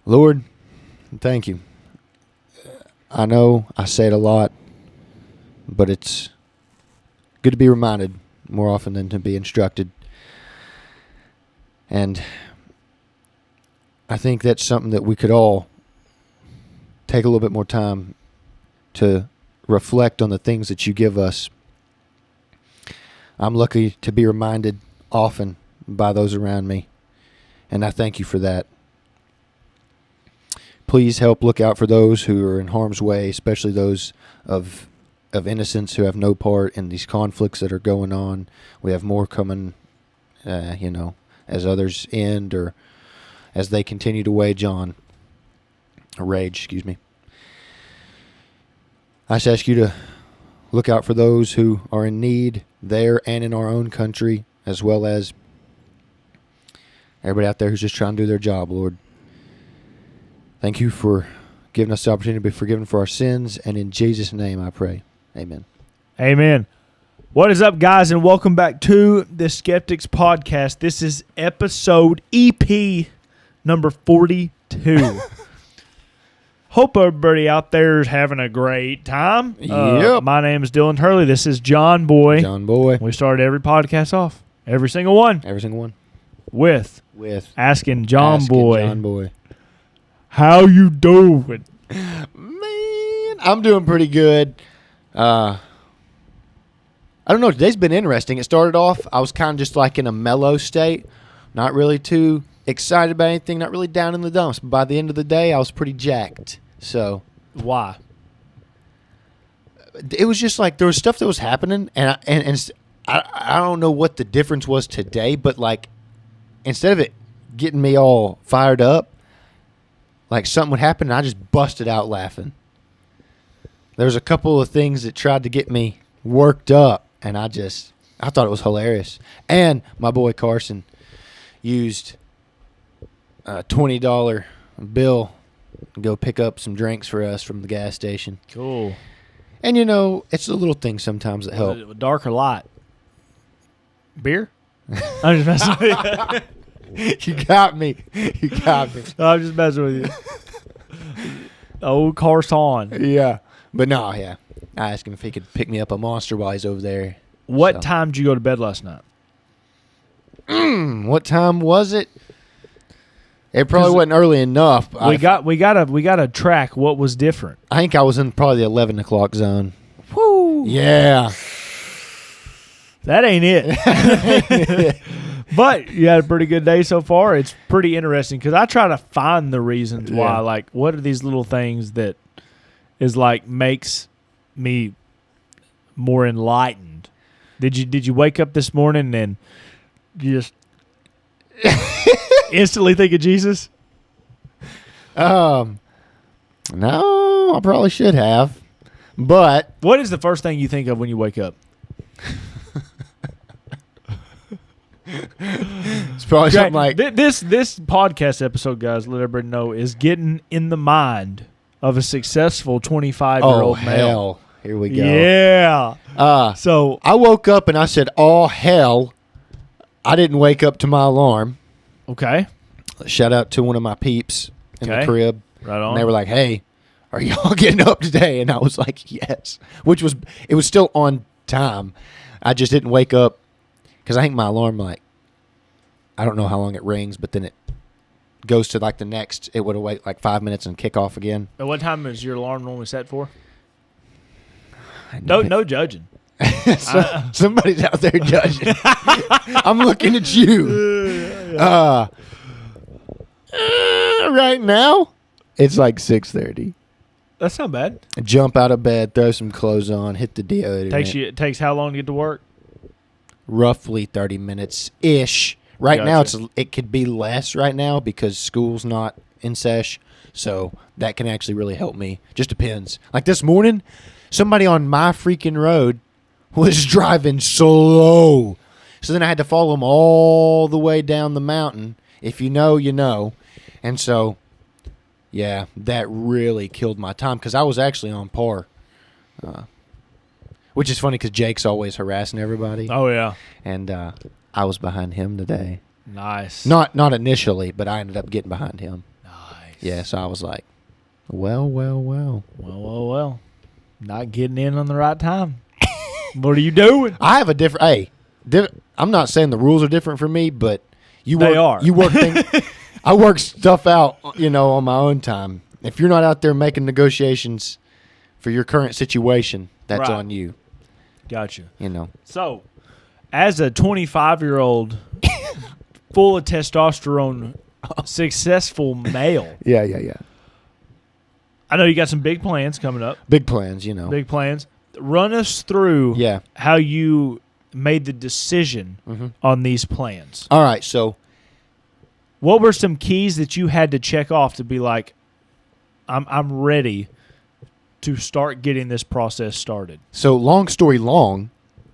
Lord, thank you. I know I say it a lot, but it's good to be reminded more often than to be instructed. And I think that's something that we could all take a little bit more time to reflect on the things that you give us. I'm lucky to be reminded often by those around me, and I thank you for that. Please help look out for those who are in harm's way, especially those of innocents who have no part in these conflicts that are going on. We have more coming, as others end or as they continue to rage. I just ask you to look out for those who are in need there and in our own country, as well as everybody out there who's just trying to do their job, Lord. Thank you for giving us the opportunity to be forgiven for our sins, and in Jesus' name I pray. Amen. Amen. What is up, guys, and welcome back to the Skeptics Podcast. This is episode EP number 42. Hope everybody out there is having a great time. Yep. My name is Dylan Hurley. This is John Boy. John Boy. We started every podcast off, every single one, with asking John Boy, how you doing? Man, I'm doing pretty good. I don't know. Today's been interesting. It started off, I was kind of just like in a mellow state, not really too excited about anything, not really down in the dumps. But by the end of the day, I was pretty jacked. So why? It was just like there was stuff that was happening, and I don't know what the difference was today, but like instead of it getting me all fired up, like something would happen, and I just busted out laughing. There was a couple of things that tried to get me worked up, and I thought it was hilarious. And my boy Carson used a $20 bill to go pick up some drinks for us from the gas station. Cool. And, it's the little things sometimes that help. Dark or light? Beer? I'm just messing with you. You got me. I'm just messing with you. Old Carson. Yeah. But no, yeah. I asked him if he could pick me up a Monster while he's over there. What time did you go to bed last night? What time was it? It probably wasn't early enough. We gotta track what was different. I think I was in probably the 11 o'clock zone. Woo! Yeah. That ain't it. But you had a pretty good day so far. It's pretty interesting because I try to find the reasons why. Like, what are these little things that is like makes me more enlightened? Did you wake up this morning and you just instantly think of Jesus? No, I probably should have. But what is the first thing you think of when you wake up? It's probably something like this podcast episode, guys. Let everybody know is getting in the mind of a successful 25-year-old male. Hell. Here we go. Yeah. So I woke up and I said, "Oh hell!" I didn't wake up to my alarm. Okay. Shout out to one of my peeps in the crib. Right on. And they were like, "Hey, are y'all getting up today?" And I was like, "Yes," it was still on time. I just didn't wake up because I think my alarm, like, I don't know how long it rings, but then it goes to like the next. It would wait like 5 minutes and kick off again. And what time is your alarm normally set for? No judging. Somebody's out there judging. I'm looking at you. Right now, it's like 6:30. That's not bad. Jump out of bed, throw some clothes on, hit the deodorant. It takes how long to get to work? Roughly 30 minutes ish. Right now, it could be less right now because school's not in sesh, so that can actually really help me. Just depends. Like this morning, somebody on my freaking road was driving slow. So then I had to follow him all the way down the mountain. If you know, you know. And so, yeah, that really killed my time because I was actually on par. Which is funny because Jake's always harassing everybody. Oh, yeah. And I was behind him today. Nice. Not initially, but I ended up getting behind him. Nice. Yeah, so I was like, well. Well. Not getting in on the right time. What are you doing? I have a different. I'm not saying the rules are different for me, but They are. You work things. I work stuff out, on my own time. If you're not out there making negotiations for your current situation, that's Right. on you. Gotcha. So, as a 25-year-old, full of testosterone, successful male. Yeah. I know you got some big plans coming up. Big plans, Big plans. Run us through how you made the decision on these plans. All right, so what were some keys that you had to check off to be like, I'm ready to start getting this process started? So long story long.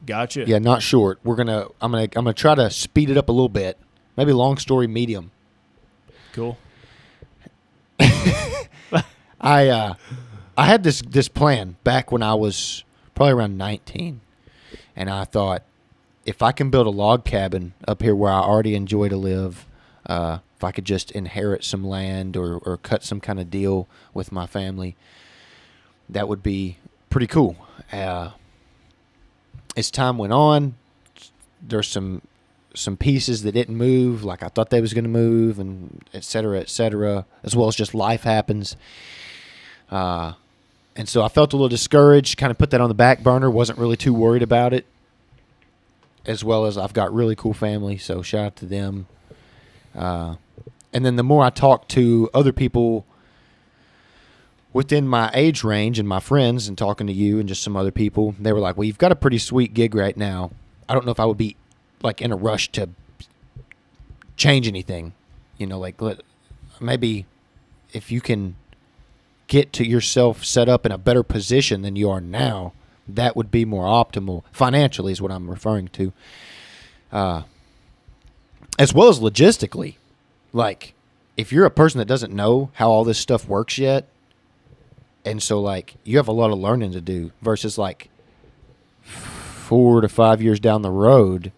Gotcha. Yeah, not short. I'm gonna try to speed it up a little bit. Maybe long story medium. Cool. I had this plan back when I was probably around 19, and I thought, if I can build a log cabin up here where I already enjoy to live, if I could just inherit some land or cut some kind of deal with my family, that would be pretty cool. As time went on, there's some pieces that didn't move like I thought they was going to move, and et cetera, as well as just life happens. And so I felt a little discouraged, kind of put that on the back burner, wasn't really too worried about it, as well as I've got really cool family, so shout out to them. And then the more I talked to other people within my age range and my friends and talking to you and just some other people, they were like, well, you've got a pretty sweet gig right now. I don't know if I would be like in a rush to change anything, maybe if you can get to yourself set up in a better position than you are now, that would be more optimal financially is what I'm referring to, as well as logistically. Like, if you're a person that doesn't know how all this stuff works yet, and so like you have a lot of learning to do versus like 4 to 5 years down the road,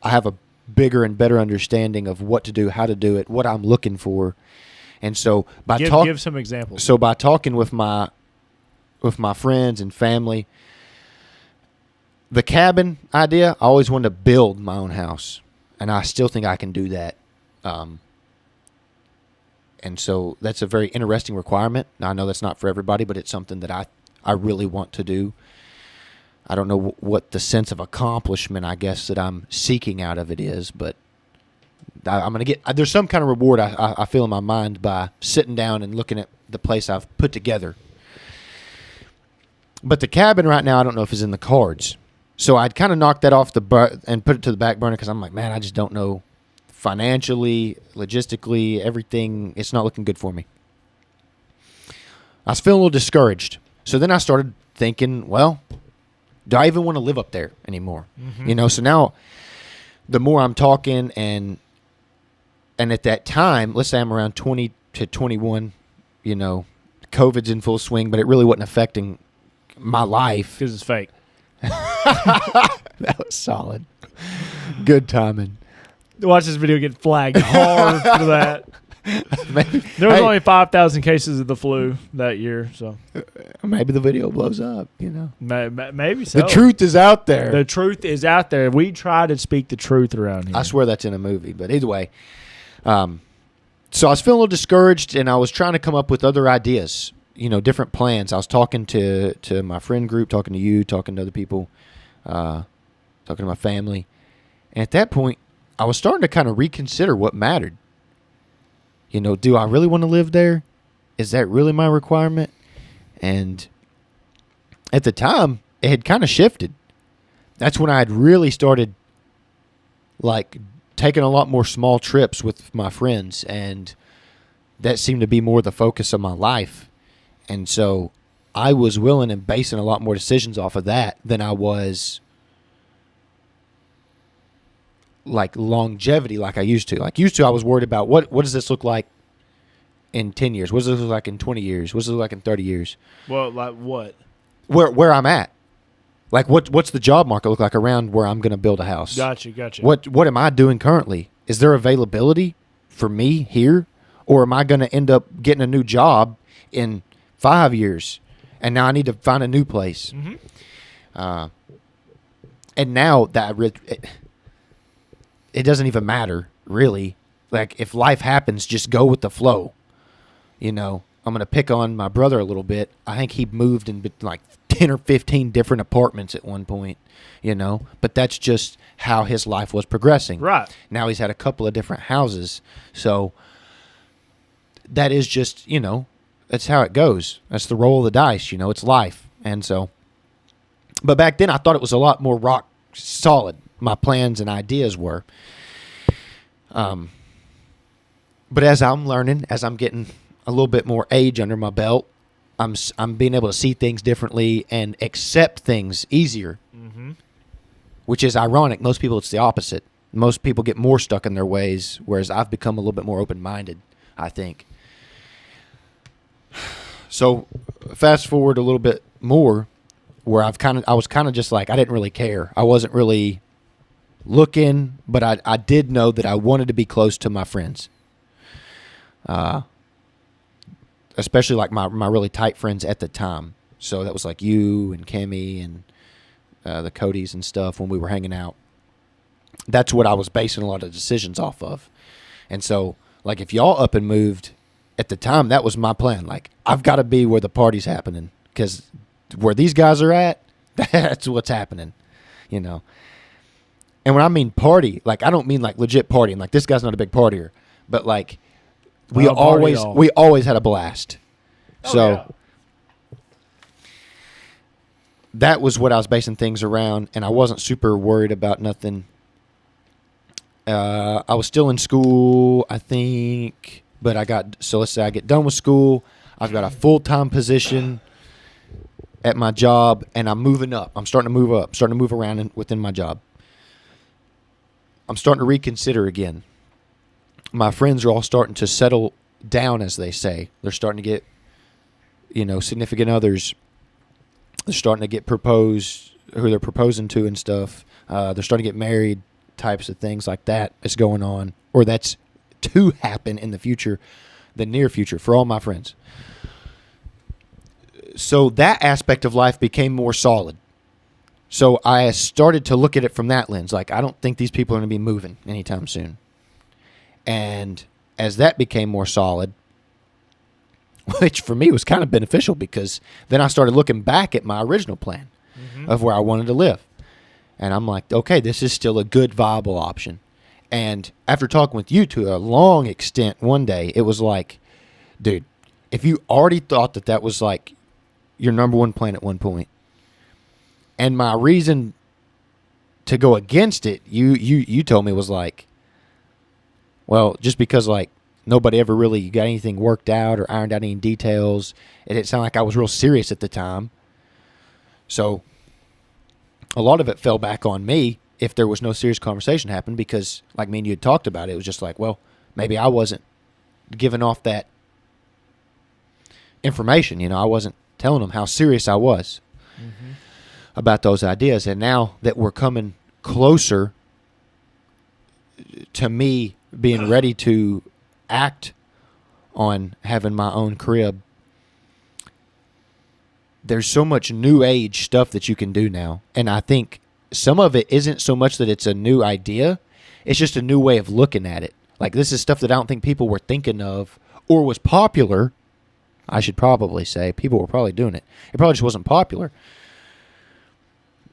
I have a bigger and better understanding of what to do, how to do it, what I'm looking for. And so by give some examples. So by talking with my friends and family, the cabin idea, I always wanted to build my own house, and I still think I can do that. And so that's a very interesting requirement. Now, I know that's not for everybody, but it's something that I really want to do. I don't know what the sense of accomplishment, I guess, that I'm seeking out of it is, but I'm going to get – there's some kind of reward I feel in my mind by sitting down and looking at the place I've put together. But the cabin right now, I don't know if it's in the cards. So I'd kind of knocked that off and put it to the back burner because I'm like, man, I just don't know financially, logistically, everything. It's not looking good for me. I was feeling a little discouraged. So then I started thinking, well, do I even want to live up there anymore? Mm-hmm. So now the more I'm talking and at that time, let's say I'm around 20 to 21, COVID's in full swing, but it really wasn't affecting my life. Because it's fake. That was solid. Good timing. Watch this video get flagged hard for that. There was only 5,000 cases of the flu that year, so maybe the video blows up. Maybe so. The truth is out there. The truth is out there. We try to speak the truth around here. I swear that's in a movie, but either way. So I was feeling a little discouraged, and I was trying to come up with other ideas. Different plans. I was talking to my friend group, talking to you, talking to other people, talking to my family. And at that point, I was starting to kind of reconsider what mattered. Do I really want to live there? Is that really my requirement? And at the time, it had kind of shifted. That's when I had really started, taking a lot more small trips with my friends, and that seemed to be more the focus of my life. And so I was willing and basing a lot more decisions off of that than I was longevity like I used to. I was worried about what does this look like in 10 years? What does this look like in 20 years? What does it look like in 30 years? Well, like what? Where I'm at. What's the job market look like around where I'm going to build a house? Gotcha. What am I doing currently? Is there availability for me here? Or am I going to end up getting a new job in 5 years, and now I need to find a new place? And now that it doesn't even matter, really. Like, if life happens, just go with the flow. You know, I'm going to pick on my brother a little bit. I think he moved in like 10 or 15 different apartments at one point, you know. But that's just how his life was progressing. Right. Now he's had a couple of different houses. So that is just, you know, that's how it goes. That's the roll of the dice, you know. It's life. And so, but back then I thought it was a lot more rock solid. My plans and ideas were. But as I'm learning, as I'm getting a little bit more age under my belt, I'm being able to see things differently and accept things easier, which is ironic. Most people, it's the opposite. Most people get more stuck in their ways, whereas I've become a little bit more open-minded, I think. So fast forward a little bit more, where I was kind of just like, I didn't really care. I wasn't really looking, but I did know that I wanted to be close to my friends. Especially like my really tight friends at the time. So that was like you and Kimmy and the Codys and stuff when we were hanging out. That's what I was basing a lot of decisions off of. And so, like, if y'all up and moved at the time, that was my plan. Like, I've got to be where the party's happening, because where these guys are at, that's what's happening, you know. And when I mean party, like, I don't mean like legit partying. Like, this guy's not a big partier, but like, we always had a blast. So that was what I was basing things around, and I wasn't super worried about nothing. I was still in school, I think, but let's say I get done with school. I've got a full-time position at my job, and I'm moving up. I'm starting to move up, starting to move around within my job. I'm starting to reconsider again. My friends are all starting to settle down, as they say. They're starting to get, you know, significant others. They're starting to get proposed, who they're proposing to and stuff. They're starting to get married, types of things like that is going on, or that's to happen in the future, the near future, for all my friends. So that aspect of life became more solid. So I started to look at it from that lens. Like, I don't think these people are going to be moving anytime soon. And as that became more solid, which for me was kind of beneficial, because then I started looking back at my original plan of where I wanted to live. And I'm like, okay, this is still a good, viable option. And after talking with you to a long extent one day, it was like, dude, if you already thought that was like your number one plan at one point, and my reason to go against it, you told me was like, well, just because like nobody ever really got anything worked out or ironed out any details, it didn't sound like I was real serious at the time. So a lot of it fell back on me if there was no serious conversation happening, because like me and you had talked about it was just like, well, maybe I wasn't giving off that information. You know, I wasn't telling them how serious I was about those ideas. And now that we're coming closer to me being ready to act on having my own crib, there's so much new age stuff that you can do now. And I think some of it isn't so much that it's a new idea. It's just a new way of looking at it. Like, this is stuff that I don't think people were thinking of or was popular. I should probably say people were probably doing it. It probably just wasn't popular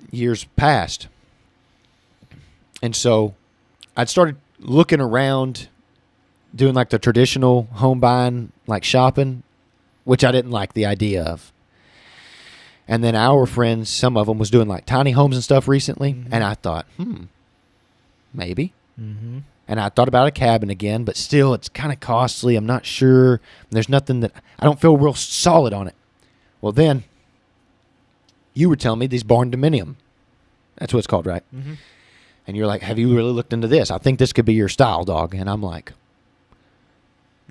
years past. And so I'd started looking around, doing like the traditional home buying, like shopping, which I didn't like the idea of. And then our friends, some of them was doing like tiny homes and stuff recently. And I thought, maybe. And I thought about a cabin again, but still it's kind of costly. I'm not sure. There's nothing that, I don't feel real solid on it. Well, then you were telling me these barn dominium. That's what it's called, right? And you're like, have you really looked into this? I think this could be your style, dog. And I'm like,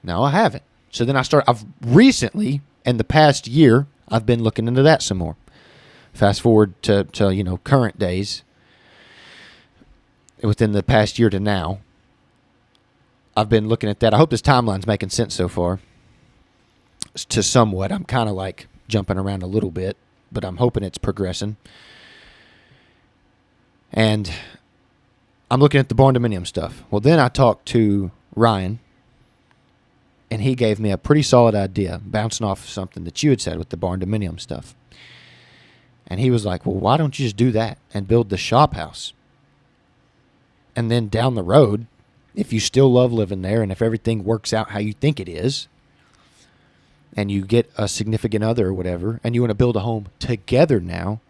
no, I haven't. So then I've recently, in the past year, I've been looking into that some more. Fast forward to you know, current days, within the past year to now, I've been looking at that. I hope this timeline's making sense so far. To somewhat. I'm kind of like jumping around a little bit, but I'm hoping it's progressing. And I'm looking at the barn dominium stuff. Well, then I talked to Ryan, and he gave me a pretty solid idea, bouncing off of something that you had said with the barn dominium stuff. And he was like, well, why don't you just do that and build the shop house? And then down the road, if you still love living there and if everything works out how you think it is, and you get a significant other or whatever, and you want to build a home together now,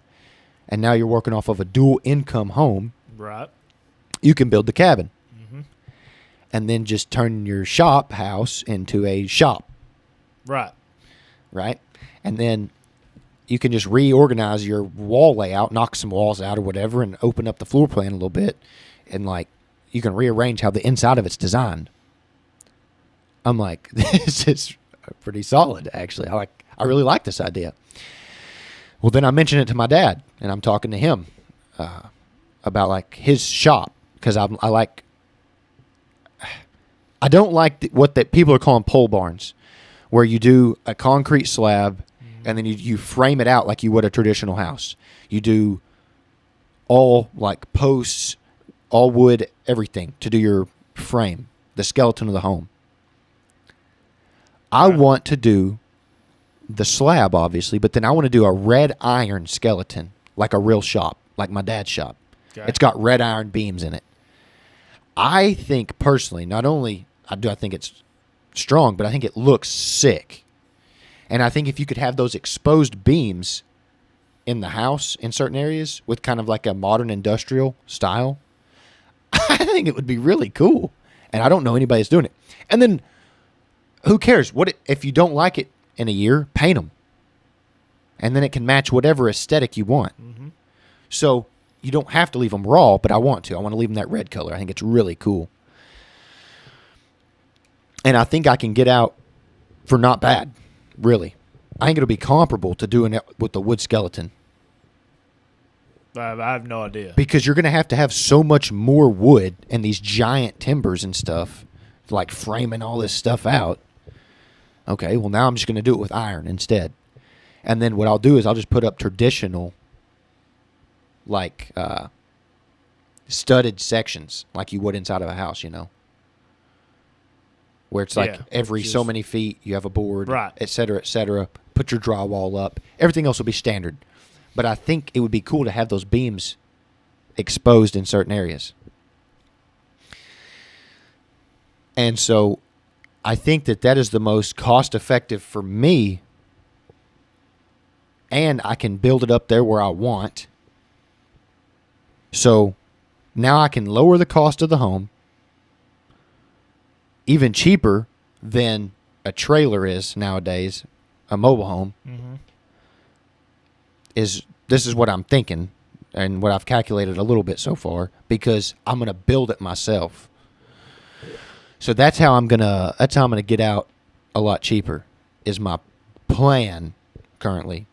and now you're working off of a dual income home, right? You can build the cabin. Mm-hmm. And then just turn your shop house into a shop. Right. Right? And then you can just reorganize your wall layout, knock some walls out or whatever, and open up the floor plan a little bit. And, like, you can rearrange how the inside of it's designed. I'm like, this is pretty solid, actually. I really like this idea. Well, then I mentioned it to my dad, and I'm talking to him about, like, his shop. Because I don't like what that people are calling pole barns, where you do a concrete slab and then you frame it out like you would a traditional house. You do all like posts, all wood, everything to do your frame, the skeleton of the home. I want to do the slab, obviously, but then I want to do a red iron skeleton, like a real shop, like my dad's shop. Okay. It's got red iron beams in it. I think personally, not only do I think it's strong, but I think it looks sick. And I think if you could have those exposed beams in the house in certain areas with kind of like a modern industrial style, I think it would be really cool. And I don't know anybody that's doing it. And then who cares? If you don't like it in a year, paint them. And then it can match whatever aesthetic you want. Mm-hmm. So you don't have to leave them raw, but I want to. I want to leave them that red color. I think it's really cool. And I think I can get out for not bad, really. I think it'll be comparable to doing it with the wood skeleton. I have no idea. Because you're going to have so much more wood and these giant timbers and stuff, like framing all this stuff out. Okay, well, now I'm just going to do it with iron instead. And then what I'll do is I'll just put up traditional, like, studded sections like you would inside of a house, you know? Where it's like every so many feet you have a board, right, et cetera, put your drywall up. Everything else will be standard. But I think it would be cool to have those beams exposed in certain areas. And so I think that is the most cost-effective for me, and I can build it up there where I want. So now I can lower the cost of the home, even cheaper than a trailer is nowadays, a mobile home. Mm-hmm. This is what I'm thinking and what I've calculated a little bit so far, because I'm going to build it myself. So that's how I'm gonna get out a lot cheaper, is my plan currently.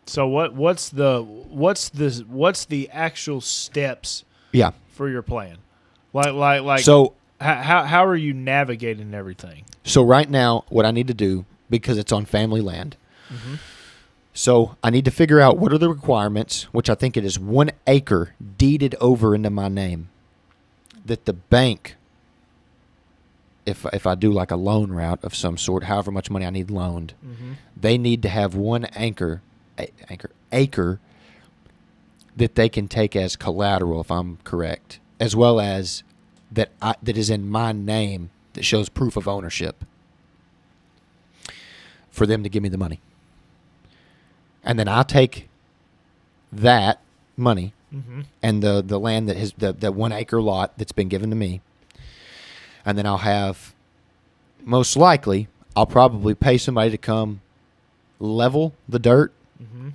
So what's the actual steps? Yeah. For your plan, like. So how are you navigating everything? So right now, what I need to do, because it's on family land, mm-hmm, so I need to figure out what are the requirements, which I think it is 1 acre deeded over into my name. That the bank, if I do like a loan route of some sort, however much money I need loaned, mm-hmm, they need to have 1 acre that they can take as collateral, if I'm correct, as well as that is in my name that shows proof of ownership for them to give me the money. And then I'll take that money, mm-hmm, and the land that has the 1 acre lot that's been given to me, and then I'll have, most likely, I'll probably pay somebody to come level the dirt, mm-hmm,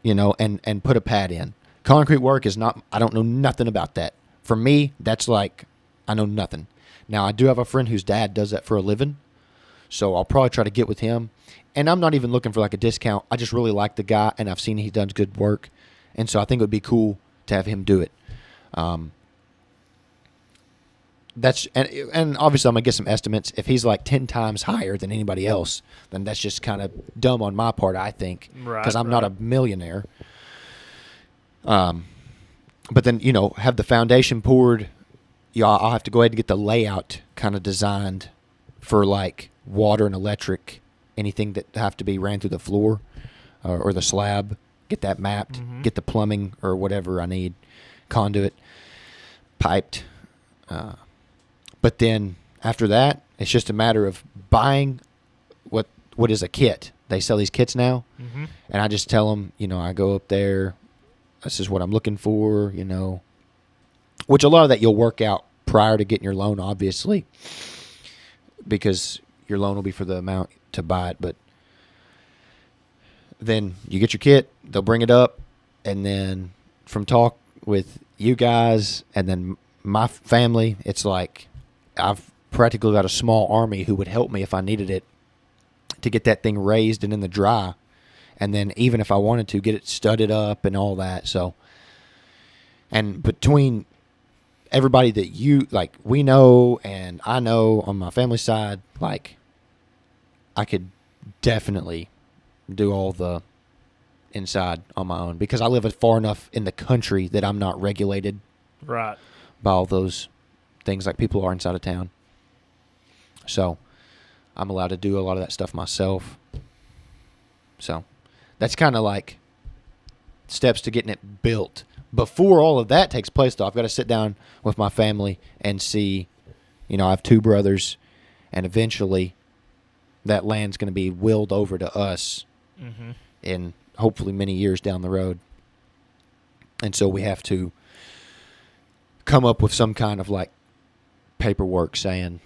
you know, and put a pad in. Concrete work is not, I don't know nothing about that. For me, that's like, I know nothing. Now, I do have a friend whose dad does that for a living, so I'll probably try to get with him. And I'm not even looking for like a discount. I just really like the guy, and I've seen he does good work. And so I think it would be cool to have him do it. that's and obviously I'm gonna get some estimates. If he's like 10 times higher than anybody else, then that's just kind of dumb on my part, I think, because I'm not a millionaire. But then have the foundation poured. I'll have to go ahead and get the layout kind of designed for like water and electric, anything that have to be ran through the floor or the slab. Get that mapped. Mm-hmm. Get the plumbing or whatever I need, conduit, piped. But then after that, it's just a matter of buying what is a kit. They sell these kits now, Mm-hmm. and I just tell them, I go up there. This is what I'm looking for, which a lot of that you'll work out prior to getting your loan, obviously, because your loan will be for the amount to buy it. But then you get your kit, they'll bring it up, and then from talk with you guys and then my family, it's like I've practically got a small army who would help me if I needed it to get that thing raised and in the dry. And then even if I wanted to, get it studded up and all that. So, and between everybody that we know and I know on my family side, like I could definitely do all the inside on my own because I live far enough in the country that I'm not regulated Right. by all those things like people are inside of town. So I'm allowed to do a lot of that stuff myself. So that's kind of like steps to getting it built. Before all of that takes place, though, I've got to sit down with my family and see, I have 2 brothers, and eventually that land's going to be willed over to us Mm-hmm. in hopefully many years down the road. And so we have to come up with some kind of like paperwork saying,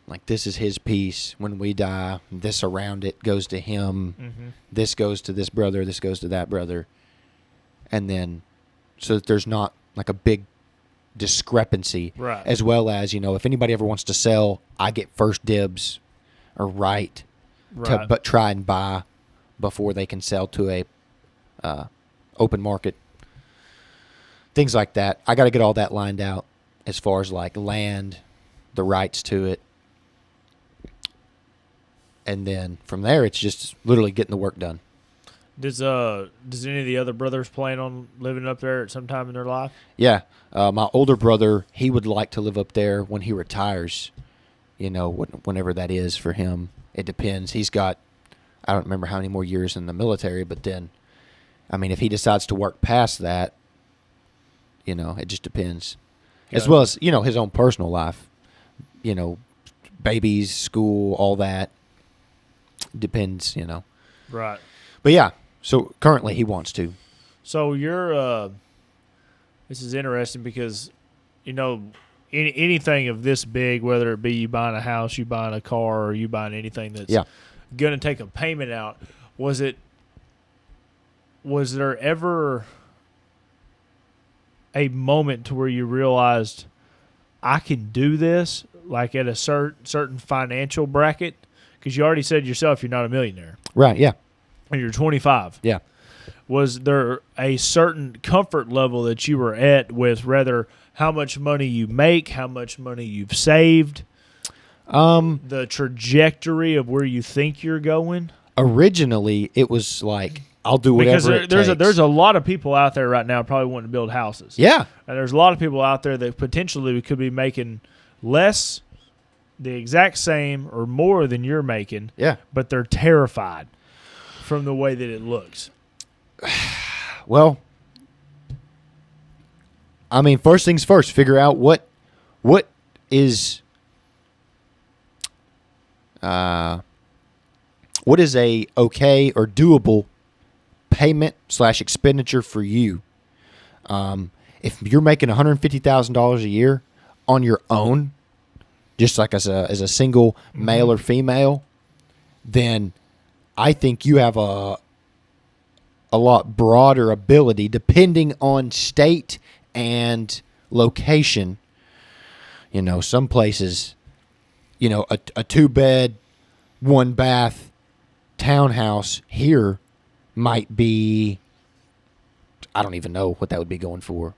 like, this is his piece. When we die, this around it goes to him. Mm-hmm. This goes to this brother. This goes to that brother. And then so that there's not like a big discrepancy. Right. As well as, if anybody ever wants to sell, I get first dibs or right. Right. But try and buy before they can sell to a open market. Things like that. I got to get all that lined out as far as like land, the rights to it. And then from there, it's just literally getting the work done. Does any of the other brothers plan on living up there at some time in their life? Yeah. My older brother, he would like to live up there when he retires, whenever that is for him. It depends. He's got, I don't remember how many more years in the military, but then, I mean, if he decides to work past that, it just depends. As well as, his own personal life, babies, school, all that. Depends, Right. But yeah, so currently he wants to. So you're this is interesting because anything of this big, whether it be you buying a house, you buying a car, or you buying anything that's going to take a payment out, was there ever a moment to where you realized I can do this, like at a certain financial bracket? Because you already said yourself you're not a millionaire. Right, yeah. And you're 25. Yeah. Was there a certain comfort level that you were at with rather how much money you make, how much money you've saved, the trajectory of where you think you're going? Originally, it was like, I'll do whatever it takes. There's a lot of people out there right now probably wanting to build houses. Yeah. And there's a lot of people out there that potentially could be making less, the exact same, or more than you're making. Yeah. But they're terrified from the way that it looks. Well, I mean, first things first, figure out what is a okay or doable payment / expenditure for you. If you're making $150,000 a year on your own, just like as a single male or female, then I think you have a lot broader ability, depending on state and location. Some places, a 2-bed, 1-bath townhouse here might be, I don't even know what that would be going for.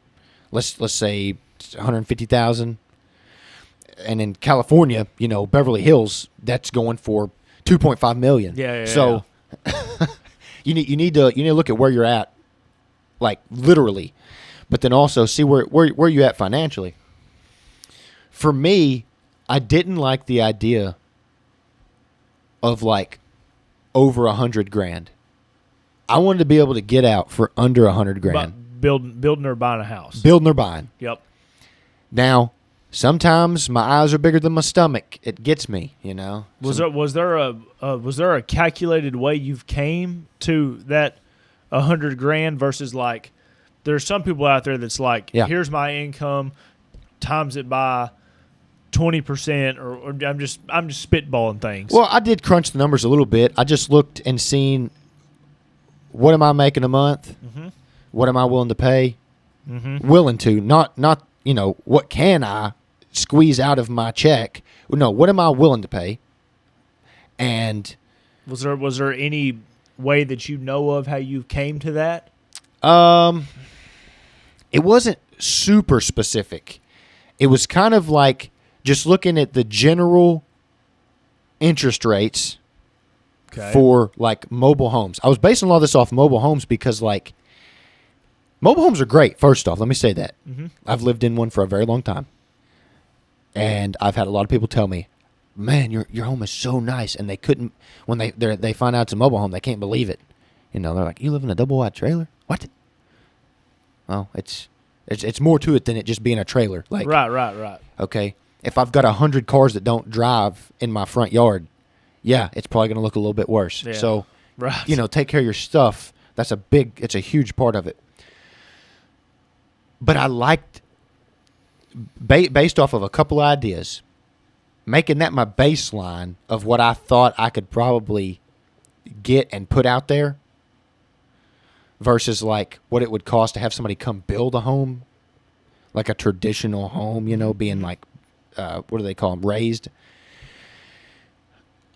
Let's say $150,000. and in California, Beverly Hills, that's going for $2.5 million. Yeah. So you need to look at where you're at, like literally, but then also see where you at financially. For me, I didn't like the idea of like over $100,000. I wanted to be able to get out for under $100,000. But building or buying a house. Building or buying. Yep. Now, sometimes my eyes are bigger than my stomach. It gets me, Was there a calculated way you've came to that $100,000 versus like there's some people out there that's like, here's my income, times it by 20%, or I'm just spitballing things. Well, I did crunch the numbers a little bit. I just looked and seen what am I making a month, what am I willing to pay, willing to not what can I squeeze out of my check. No, what am I willing to pay? And was there any way that you know of how you came to that? It wasn't super specific. It was kind of like just looking at the general interest rates for like mobile homes. I was basing a lot of this off mobile homes because like mobile homes are great. First off, let me say that. I've lived in one for a very long time. And I've had a lot of people tell me, man, your home is so nice. And they couldn't, when they find out it's a mobile home, they can't believe it. They're like, you live in a double wide trailer? What? Oh, it's more to it than it just being a trailer. Like, Right. Okay. If I've got 100 cars that don't drive in my front yard, it's probably going to look a little bit worse. Yeah. So, right. Take care of your stuff. It's a huge part of it. But I liked, based off of a couple of ideas, making that my baseline of what I thought I could probably get and put out there versus like what it would cost to have somebody come build a home, like a traditional home, being like, what do they call them, raised.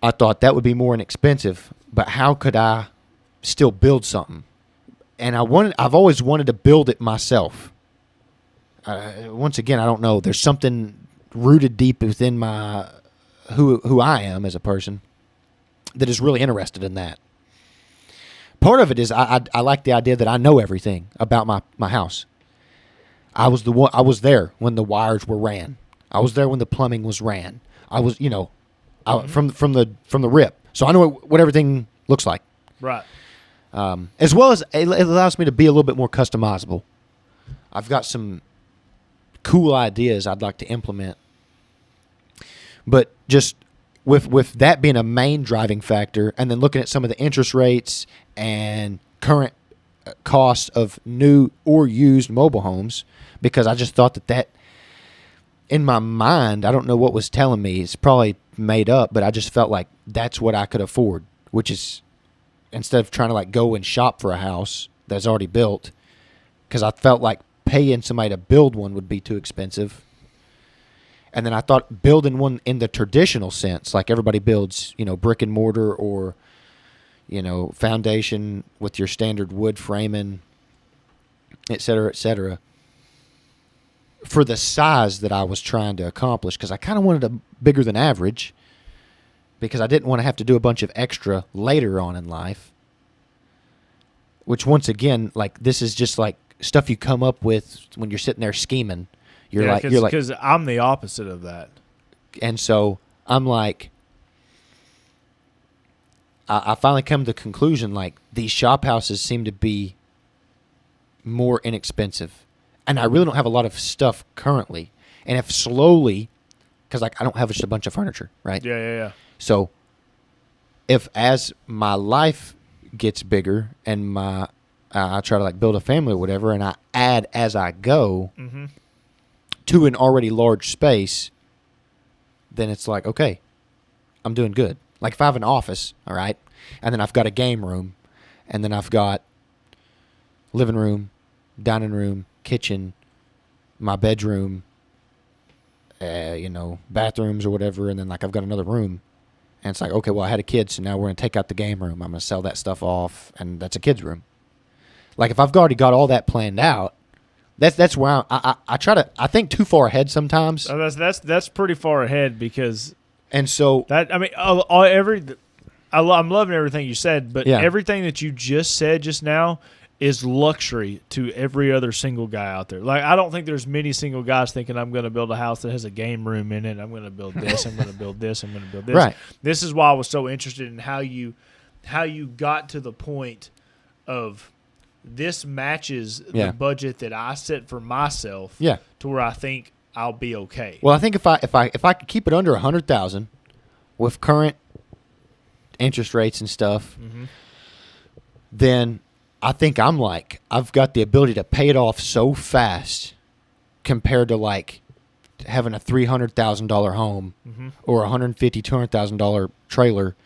I thought that would be more inexpensive, but how could I still build something? And I've always wanted to build it myself. Once again, I don't know. There's something rooted deep within my who I am as a person that is really interested in that. Part of it is I like the idea that I know everything about my house. I was there when the wires were ran. I was there when the plumbing was ran. I was, from the rip. So I know what everything looks like. Right. As well as it allows me to be a little bit more customizable. I've got some cool ideas I'd like to implement. But just with that being a main driving factor, and then looking at some of the interest rates and current costs of new or used mobile homes, because I just thought that in my mind, I don't know what was telling me. It's probably made up, but I just felt like that's what I could afford, which is instead of trying to like go and shop for a house that's already built, because I felt like paying somebody to build one would be too expensive. And then I thought building one in the traditional sense, like everybody builds, brick and mortar or, foundation with your standard wood framing, et cetera, for the size that I was trying to accomplish, because I kind of wanted a bigger than average, because I didn't want to have to do a bunch of extra later on in life, which once again, like this is just like stuff you come up with when you're sitting there scheming. You're like, because I'm the opposite of that. And so I'm like, I finally come to the conclusion, like these shop houses seem to be more inexpensive. And I really don't have a lot of stuff currently. And if slowly, because like I don't have just a bunch of furniture, right? Yeah. So if as my life gets bigger and I try to like build a family or whatever, and I add as I go to an already large space, then it's like, okay, I'm doing good. Like if I have an office, all right, and then I've got a game room, and then I've got living room, dining room, kitchen, my bedroom, bathrooms or whatever, and then like I've got another room, and it's like, okay, well I had a kid, so now we're going to take out the game room. I'm going to sell that stuff off, and that's a kid's room. Like if I've already got all that planned out, That's where I try to. I think too far ahead sometimes. That's pretty far ahead because. And so that I mean, I'm loving everything you said, but everything that you just said just now is luxury to every other single guy out there. Like, I don't think there's many single guys thinking I'm going to build a house that has a game room in it. I'm going to build this. I'm going to build this. I'm going to build this. Right. This is why I was so interested in how you got to the point of this matches the budget that I set for myself. Yeah. To where I think I'll be okay. Well, I think if I could keep it under $100,000 with current interest rates and stuff, then I think I've got the ability to pay it off so fast compared to like having a $300,000 home or $150,000, $200,000 trailer,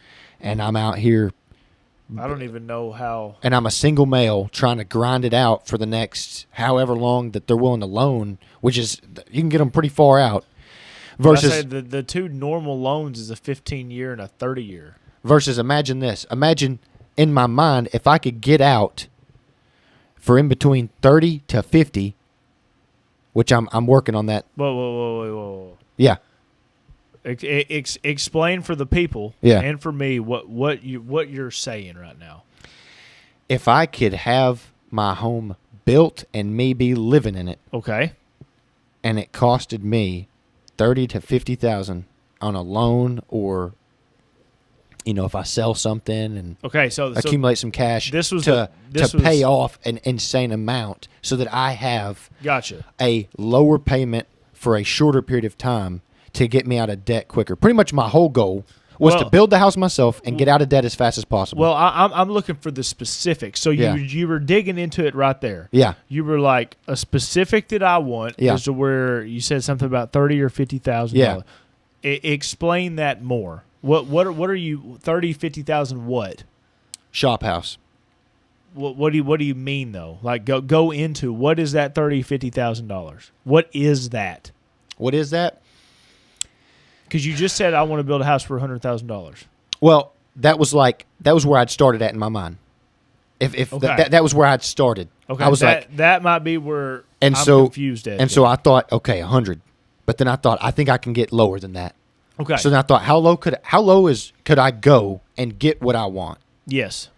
and I'm out here. I don't even know how. And I'm a single male trying to grind it out for the next however long that they're willing to loan, which is you can get them pretty far out. Versus I say the two normal loans is a 15-year and a 30-year. Versus imagine this. Imagine in my mind if I could get out for in between 30 to 50, which I'm working on that. Whoa. Yeah. Explain for the people and for me what you're saying right now. If I could have my home built and me be living in it, okay, and it costed me $30,000 to $50,000 on a loan, or if I sell something and accumulate some cash to pay off an insane amount, so that I have a lower payment for a shorter period of time to get me out of debt quicker. Pretty much my whole goal was to build the house myself and get out of debt as fast as possible. Well, I'm looking for the specifics. So you were digging into it right there. Yeah. You were like, a specific that I want is to where you said something about $30,000 or $50,000. Yeah. Explain that more. What are you $30,000, $50,000 what? Shop house. What do you mean though? Like go into what is that $30,000, $50,000? What is that? What is that? Because you just said I want to build a house for $100,000. Well, that was where I'd started at in my mind. That was where I'd started. Okay, I was that might be where I'm confused at. So I thought, okay, 100, but then I thought I think I can get lower than that. Okay. So then I thought, how low could I go and get what I want? Yes.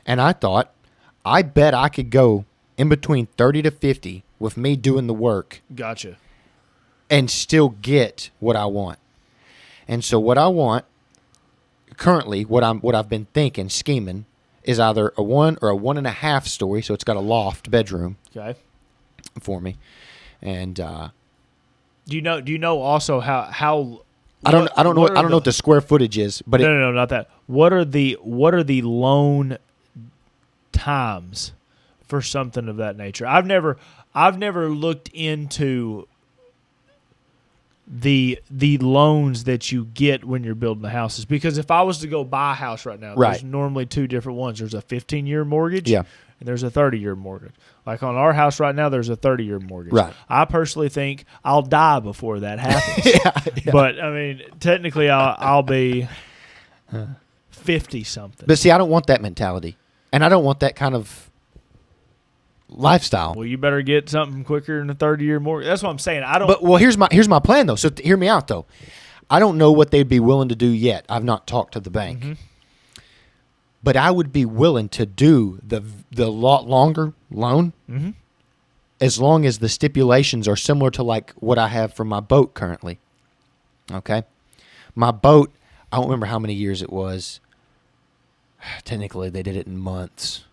And I thought, I bet I could go in between 30 to 50 with me doing the work. Gotcha. And still get what I want. And so what I want currently, what I've been thinking, scheming, is either a 1 or a 1.5 story, so it's got a loft bedroom. Okay. For me. And do you know also how I don't know what the square footage is, but no, not that. What are the loan times for something of that nature? I've never looked into the loans that you get when you're building the houses, because if I was to go buy a house right now, there's normally two different ones. There's a 15-year mortgage, and there's a 30-year mortgage. Like on our house right now, there's a 30-year mortgage. Right. I personally think I'll die before that happens. But I mean, technically, I'll be 50-something. But see, I don't want that mentality, and I don't want that kind of lifestyle. Well, you better get something quicker than a 30-year mortgage. That's what I'm saying. But here's my plan though. So hear me out though. I don't know what they'd be willing to do yet. I've not talked to the bank. Mm-hmm. But I would be willing to do the lot longer loan, as long as the stipulations are similar to like what I have for my boat currently. Okay, my boat, I don't remember how many years it was. Technically, they did it in months.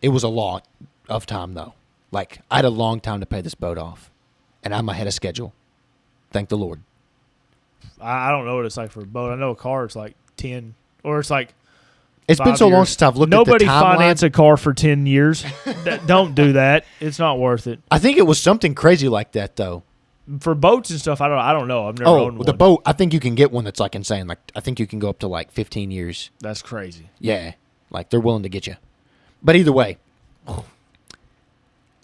It was a lot of time, though. Like, I had a long time to pay this boat off, and I'm ahead of schedule. Thank the Lord. I don't know what it's like for a boat. I know a car, it's like 10, or it's like It's been so long since I've looked at the timeline. Nobody finance a car for 10 years. Don't do that. It's not worth it. I think it was something crazy like that, though. For boats and stuff, I don't know. I've never owned one. The boat, I think you can get one that's like insane. Like, I think you can go up to like 15 years. That's crazy. Yeah. Like, they're willing to get you. But either way.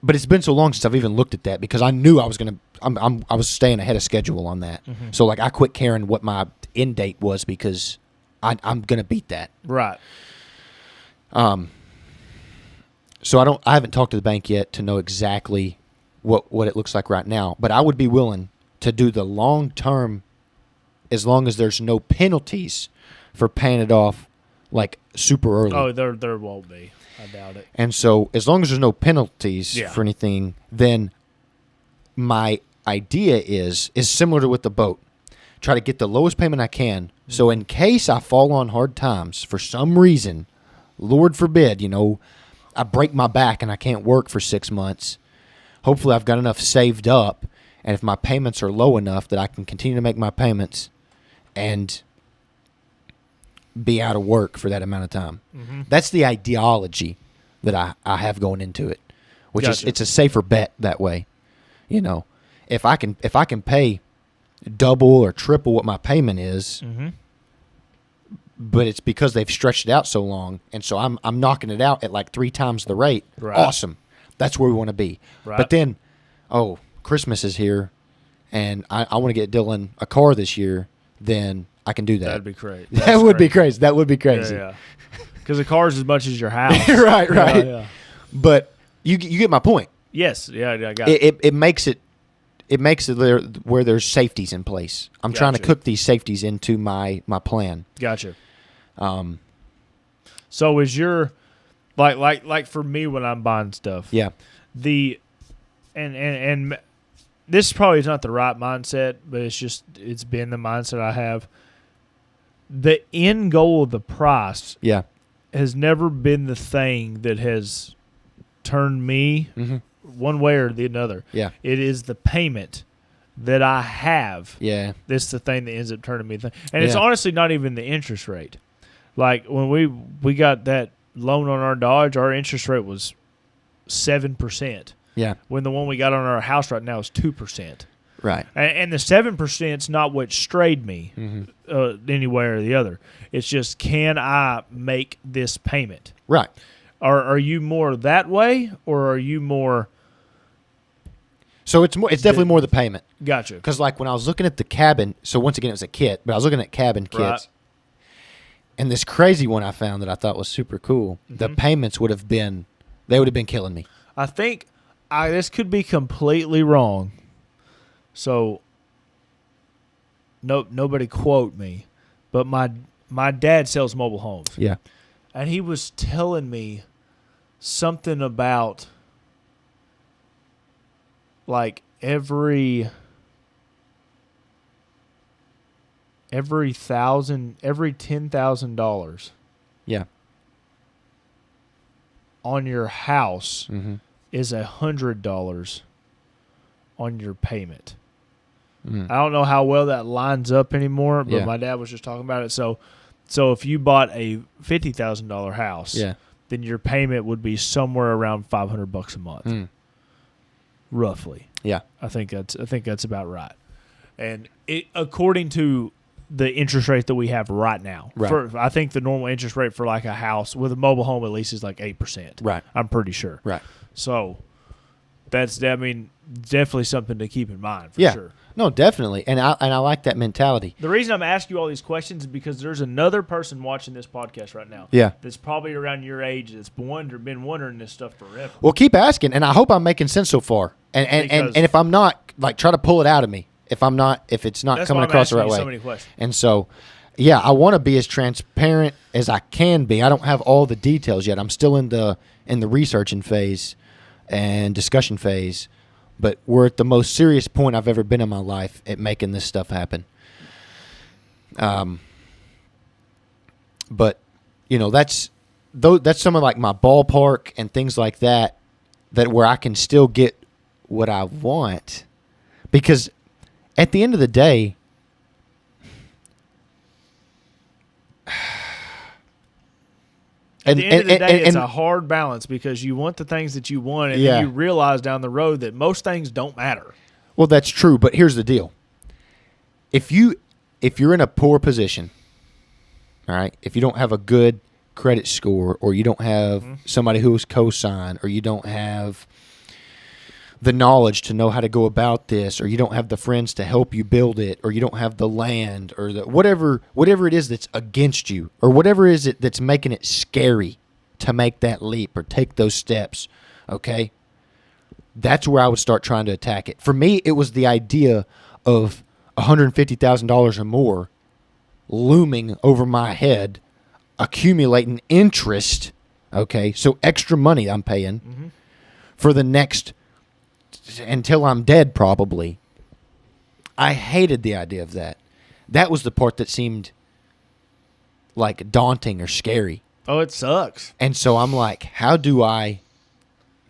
But it's been so long since I've even looked at that, because I knew I was going to, I was staying ahead of schedule on that. Mm-hmm. So, like, I quit caring what my end date was, because I'm going to beat that. Right. So I haven't talked to the bank yet to know exactly what it looks like right now. But I would be willing to do the long term, as long as there's no penalties for paying it off like super early. Oh, there won't be. I doubt it. And so as long as there's no penalties Yeah. for anything, then my idea is similar to with the boat. Try to get the lowest payment I can. Mm-hmm. So in case I fall on hard times for some reason, Lord forbid, I break my back and I can't work for 6 months, hopefully I've got enough saved up, and if my payments are low enough that I can continue to make my payments and be out of work for that amount of time. Mm-hmm. That's the ideology that I have going into it, which is it's a safer bet that way. If I can pay double or triple what my payment is, mm-hmm. but it's because they've stretched it out so long, and so I'm knocking it out at like 3 times the rate. Right. Awesome. That's where we want to be. Right. But then, Christmas is here, and I want to get Dylan a car this year, then I can do that. That'd be great. That would be crazy. That would be crazy. Yeah. Because the car's as much as your house. Right. Yeah. But you get my point. Yes. Yeah, I got it. It makes it there where there's safeties in place. I'm trying to cook these safeties into my plan. Gotcha. So is your like for me when I'm buying stuff? Yeah. And this probably is not the right mindset, but it's been the mindset I have. The end goal of the price has never been the thing that has turned me mm-hmm. one way or the other. Yeah. It is the payment that I have. Yeah. That's the thing that ends up turning me. And it's honestly not even the interest rate. Like when we got that loan on our Dodge, our interest rate was 7%. Yeah. When the one we got on our house right now is 2%. Right. And the 7% is not what strayed me mm-hmm. Any way or the other. It's just, can I make this payment? Right. Are you more that way, or are you more? So it's definitely more the payment. Gotcha. Because like when I was looking at the cabin, so once again it was a kit, but I was looking at cabin kits, right. And this crazy one I found that I thought was super cool. Mm-hmm. The payments would have been killing me. I think this could be completely wrong. So nobody quote me, but my dad sells mobile homes. Yeah. And he was telling me something about like every $10,000. Yeah. On your house mm-hmm. is $100 on your payment. Mm. I don't know how well that lines up anymore, but my dad was just talking about it. So if you bought a $50,000 house, then your payment would be somewhere around $500 a month, roughly. Yeah, I think that's about right. And according to the interest rate that we have right now, I think the normal interest rate for like a house with a mobile home at least is like 8%. Right, I'm pretty sure. Right, so that's definitely something to keep in mind for sure. No, definitely, and I like that mentality. The reason I'm asking you all these questions is because there's another person watching this podcast right now. That's probably around your age that's been wondering this stuff forever. Well, keep asking, and I hope I'm making sense so far. And if I'm not, like, try to pull it out of me. If it's not coming across the right way. So many questions. And so, I want to be as transparent as I can be. I don't have all the details yet. I'm still in the researching phase and discussion phase. But we're at the most serious point I've ever been in my life at making this stuff happen. But that's some of like my ballpark and things like that where I can still get what I want, because at the end of the day, At the end of the day, it's a hard balance because you want the things that you want, and then you realize down the road that most things don't matter. Well, that's true, but here's the deal. If you're in a poor position, all right, if you don't have a good credit score, or you don't have somebody who's co-signed, or you don't have the knowledge to know how to go about this, or you don't have the friends to help you build it, or you don't have the land, or whatever it is that's against you, or whatever is it that's making it scary to make that leap or take those steps, okay, that's where I would start trying to attack it. For me, it was the idea of $150,000 or more looming over my head, accumulating interest, okay, so extra money I'm paying for the next, until I'm dead probably. I hated the idea of that. That was the part that seemed like daunting or scary. Oh, it sucks. And so I'm like, how do I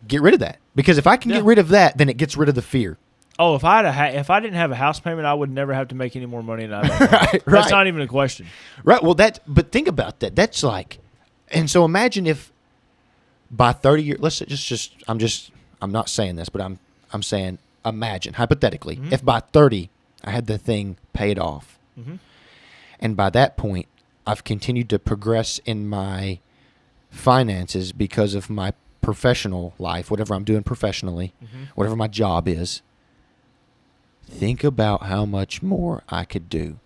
get rid of that? Because if I can get rid of that, then it gets rid of the fear. Oh, if I didn't have a house payment, I would never have to make any more money than I make. Right. That's not even a question. Right. Well, but think about that. That's like, and so imagine if by 30 years, let's just, I'm not saying this, but I'm saying, imagine hypothetically, if by 30 I had the thing paid off, and by that point I've continued to progress in my finances because of my professional life, whatever I'm doing professionally, whatever my job is. Think about how much more I could do.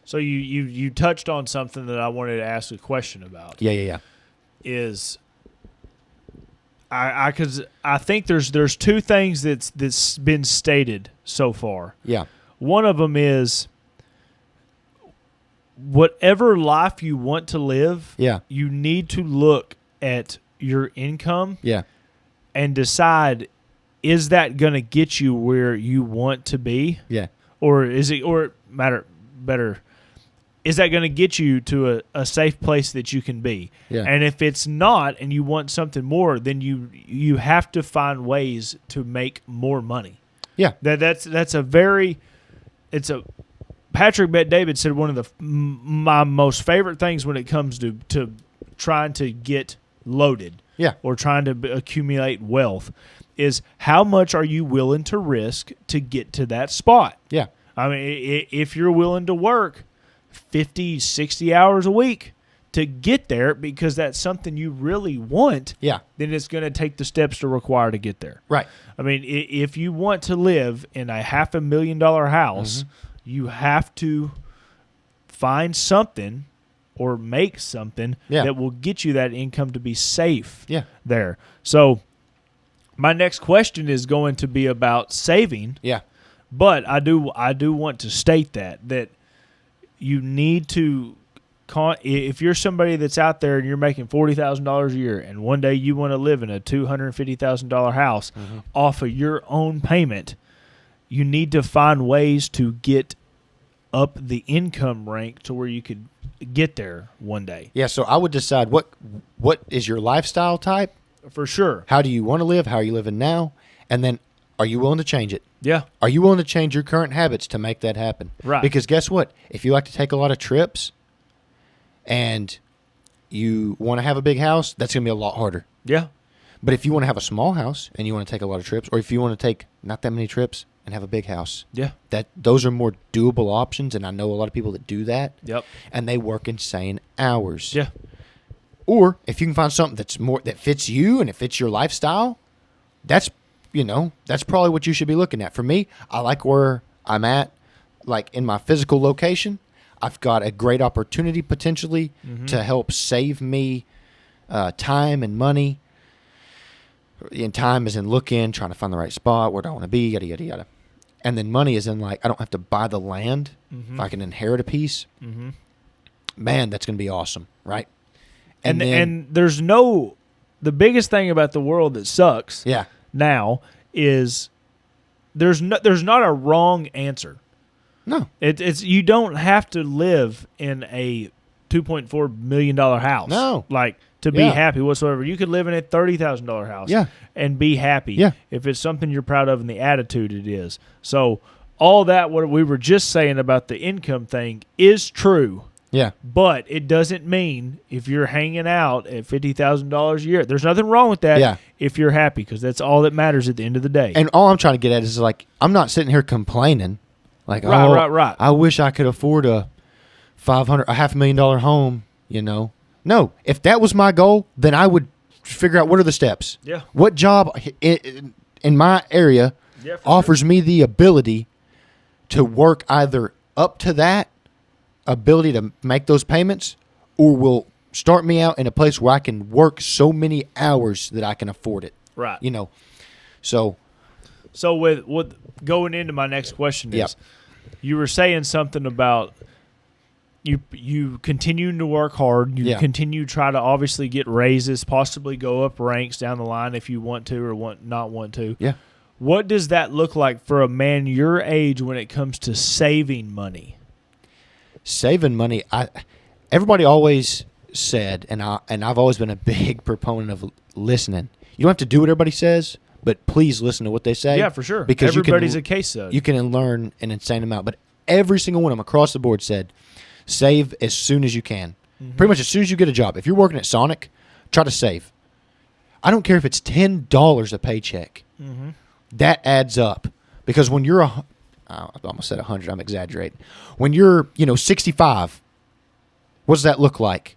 So you touched on something that I wanted to ask a question about. Yeah. Is I think there's two things that's been stated so far. Yeah. One of them is whatever life you want to live, you need to look at your income and decide, is that going to get you where you want to be? Yeah. Or is it, or better, is that going to get you to a safe place that you can be? Yeah. And if it's not and you want something more, then you have to find ways to make more money. Yeah. That's a very, it's a, Patrick Bet-David said one of my most favorite things when it comes to trying to get loaded or trying to accumulate wealth is how much are you willing to risk to get to that spot? Yeah. I mean, if you're willing to work 50, 60 hours a week to get there because that's something you really want, then it's going to take the steps to require to get there. Right. I mean, if you want to live in a $500,000 house, you have to find something or make something that will get you that income to be safe there. So my next question is going to be about saving. Yeah. But I do want to state that you need to, if you're somebody that's out there and you're making $40,000 a year and one day you want to live in a $250,000 house off of your own payment, you need to find ways to get up the income rank to where you could get there one day. Yeah, so I would decide what is your lifestyle type? For sure. How do you want to live? How are you living now? And then are you willing to change it? Yeah. Are you willing to change your current habits to make that happen? Right. Because guess what? If you like to take a lot of trips and you want to have a big house, that's going to be a lot harder. Yeah. But if you want to have a small house and you want to take a lot of trips, or if you want to take not that many trips and have a big house, those are more doable options, and I know a lot of people that do that. Yep. And they work insane hours. Yeah. Or if you can find something that fits you and it fits your lifestyle, that's probably what you should be looking at. For me, I like where I'm at, like in my physical location. I've got a great opportunity potentially to help save me time and money. And time is in trying to find the right spot, where do I want to be, yada, yada, yada. And then money is in, like, I don't have to buy the land. If I can inherit a piece, man, that's going to be awesome, right? And there's the biggest thing about the world that sucks now is there's not a wrong answer. No. It's you don't have to live in a $2.4 million house. No. Like, to be happy whatsoever. You could live in a $30,000 house and be happy if it's something you're proud of and the attitude it is. So all that, what we were just saying about the income thing is true. Yeah. But it doesn't mean if you're hanging out at $50,000 a year, there's nothing wrong with that if you're happy, because that's all that matters at the end of the day. And all I'm trying to get at is, like, I'm not sitting here complaining. Like, right. I wish I could afford a $500,000 home, No, if that was my goal, then I would figure out what are the steps. Yeah. What job in my area offers me the ability to work either up to that ability to make those payments, or will start me out in a place where I can work so many hours that I can afford it. Right. So with going into my next question is, Yep. you were saying something about you continuing to work hard. You continue to try to obviously get raises, possibly go up ranks down the line if you want to or not want to. Yeah. What does that look like for a man your age when it comes to saving money? Saving money, everybody always said, and I've always been a big proponent of listening. You don't have to do what everybody says, but please listen to what they say. Yeah, for sure. Because everybody's a case study. You can learn an insane amount. But every single one of them across the board said, save as soon as you can. Mm-hmm. Pretty much as soon as you get a job. If you're working at Sonic, try to save. I don't care if it's $10 a paycheck. Mm-hmm. That adds up. Because when you're I almost said 100, I'm exaggerating. When you're, 65, what does that look like?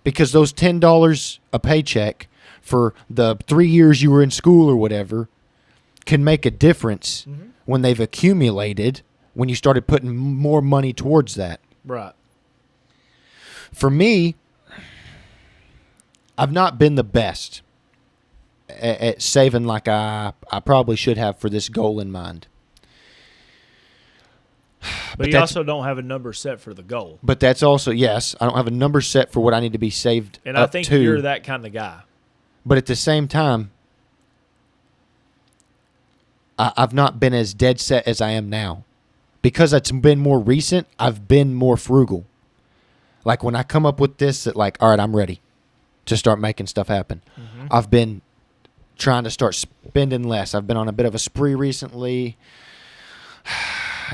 Because those $10 a paycheck for the 3 years you were in school or whatever can make a difference when they've accumulated, when you started putting more money towards that. Right. For me, I've not been the best at saving like I probably should have for this goal in mind. But you also don't have a number set for the goal. But that's also, yes, I don't have a number set for what I need to be saved and up I think to. You're that kind of guy. But at the same time, I've not been as dead set as I am now. Because it's been more recent, I've been more frugal. Like when I come up with this, that like, all right, I'm ready to start making stuff happen. Mm-hmm. I've been trying to start spending less. I've been on a bit of a spree recently.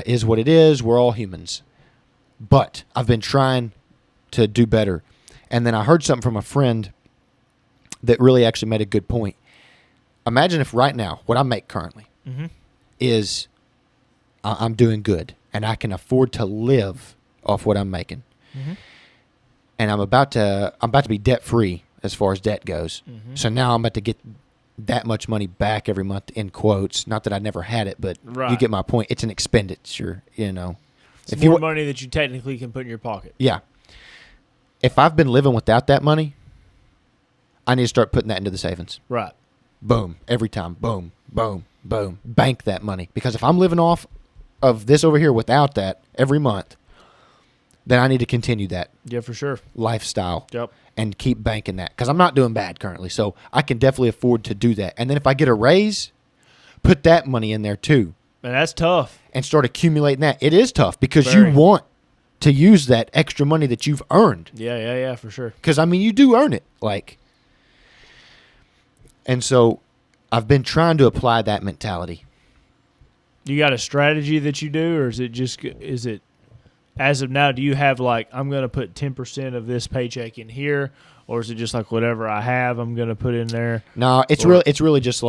Is what it is. We're all humans. But I've been trying to do better. And then I heard something from a friend that really actually made a good point. Imagine if right now, what I make currently is I'm doing good and I can afford to live off what I'm making. Mm-hmm. And I'm about to be debt free as far as debt goes. Mm-hmm. So now I'm about to get that much money back every month, in quotes. Not that I never had it, but you get my point. It's an expenditure, It's more money that you technically can put in your pocket. Yeah. If I've been living without that money, I need to start putting that into the savings. Right. Boom. Every time. Boom. Boom. Boom. Bank that money. Because if I'm living off of this over here without that every month, then I need to continue that. Yeah, for sure. Lifestyle. Yep. And keep banking that. Because I'm not doing bad currently. So I can definitely afford to do that. And then if I get a raise, put that money in there too. And that's tough. And start accumulating that. It is tough because you want to use that extra money that you've earned. Yeah, for sure. Because, you do earn it. And so I've been trying to apply that mentality. You got a strategy that you do, or is it as of now, do you have I'm going to put 10% of this paycheck in here, or is it just whatever I have I'm going to put in there? No, it's really just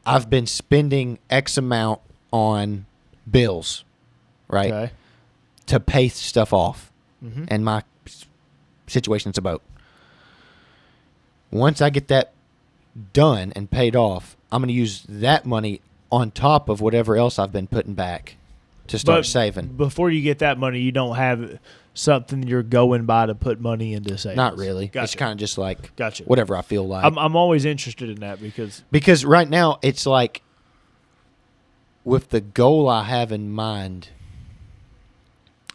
I've been spending X amount on bills, right? Okay. To pay stuff off. Mm-hmm. And my situation's a boat. Once I get that done and paid off, I'm going to use that money on top of whatever else I've been putting back to start saving. Before you get that money, you don't have something you're going by to put money into savings. Not really. Gotcha. It's kind of just gotcha. Whatever I feel like. I'm always interested in that because right now it's with the goal I have in mind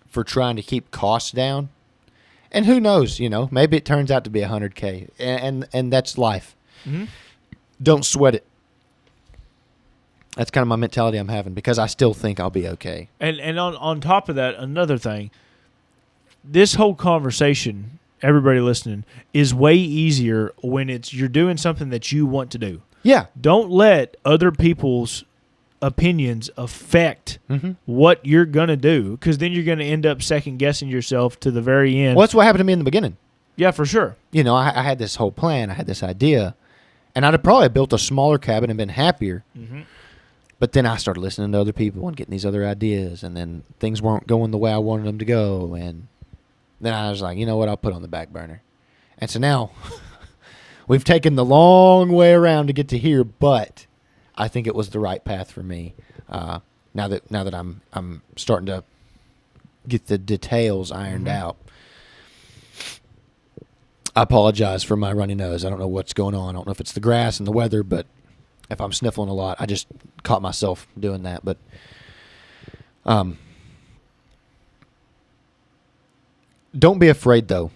for trying to keep costs down, and who knows, maybe it turns out to be $100K, and that's life. Mm-hmm. Don't sweat it. That's kind of my mentality I'm having because I still think I'll be okay. And on top of that, another thing, this whole conversation, everybody listening, is way easier when you're doing something that you want to do. Yeah. Don't let other people's opinions affect what you're going to do, because then you're going to end up second-guessing yourself to the very end. Well, that's what happened to me in the beginning. Yeah, for sure. I had this whole plan. I had this idea. And I'd have probably built a smaller cabin and been happier. Mm-hmm. But then I started listening to other people and getting these other ideas. And then things weren't going the way I wanted them to go. And then I was like, you know what? I'll put it on the back burner. And so now we've taken the long way around to get to here. But I think it was the right path for me. Now that I'm starting to get the details ironed out. I apologize for my runny nose. I don't know what's going on. I don't know if it's the grass and the weather, but if I'm sniffling a lot, I just caught myself doing that. But don't be afraid, though.